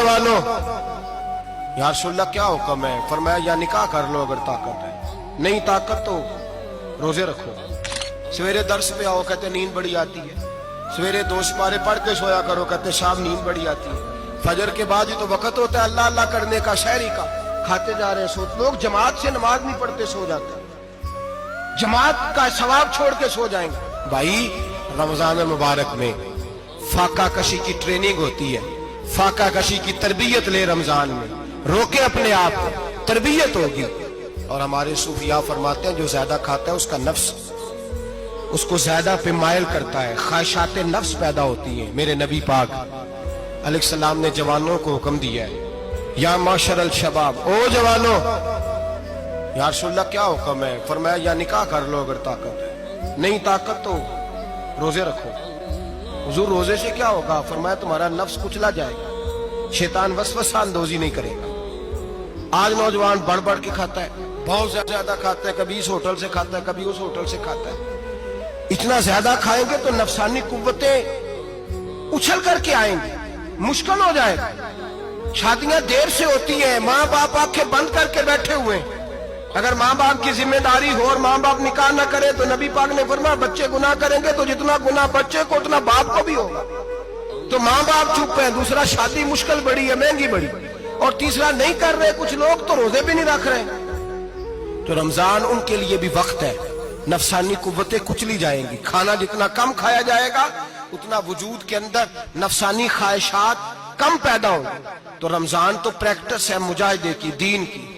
जवानों, या रसूलल्लाह क्या हुक्म है? फरमाया या निकाह कर लो अगर ताकत है, नहीं ताकत तो रोजे रखो। सवेरे दर्स पे आओ, कहते नींद बड़ी आती है। सवेरे 2 सिपारे पढ़ के सोया करो, कहते शाम नींद बड़ी आती है। फजर के बाद ही तो वक्त होता है अल्लाह अल्लाह करने का, शहरी का। खाते जा रहे हैं सो, लोग जमात से नमाज नहीं पढ़ते सो जाते, जमात का सवाब छोड़ के सो जाएंगे। भाई रमजान मुबारक में फाका कशी की ट्रेनिंग होती है, फाका कशी की तरबियत ले। रमजान में रोके अपने आप, तरबियत होगी। और हमारे सूफिया फरमाते हैं जो ज्यादा खाता है उसका नफ्स उसको ज्यादा पे मायल करता है, ख्वाहिशात नफ्स पैदा होती हैं। मेरे नबी पाक अलैहिस्सलाम ने जवानों को हुक्म दिया है, या माशरल शबाब, ओ जवानों। या रसूलल्लाह क्या हुक्म है? फरमाया या निकाह कर लो अगर ताकत है, नहीं ताकत तो रोजे रखो। हुजूर रोजे से क्या होगा? फरमाया तुम्हारा नफ्स कुचला जाएगा, शैतान वसवसा अंदोजी नहीं करेगा। आज नौजवान बढ़ बढ़ के खाता है, बहुत ज्यादा खाता है, कभी इस होटल से खाता है, कभी उस होटल से खाता है। इतना ज्यादा खाएंगे तो नफसानी कुव्वतें उछल करके आएंगे, मुश्किल हो जाएगा। शादियां देर से होती हैं, माँ बाप आंखें बंद करके बैठे हुए हैं। अगर माँ बाप की जिम्मेदारी हो और माँ बाप निकाह न करे तो नबी पाक ने फरमाया बच्चे गुनाह करेंगे तो जितना गुनाह बच्चे को उतना बाप को भी होगा। तो माँ बाप चुप है, दूसरा शादी मुश्किल बड़ी है, महंगी बड़ी, और तीसरा नहीं कर रहे कुछ लोग तो रोजे भी नहीं रख रहे। तो रमजान उनके लिए भी वक्त है, नफसानी कुव्वतें कुचली जाएंगी। खाना जितना कम खाया जाएगा उतना वजूद के अंदर नफसानी ख्वाहिशात कम पैदा होंगी। तो रमजान तो प्रैक्टिस है मुजाहिदे की, दीन की।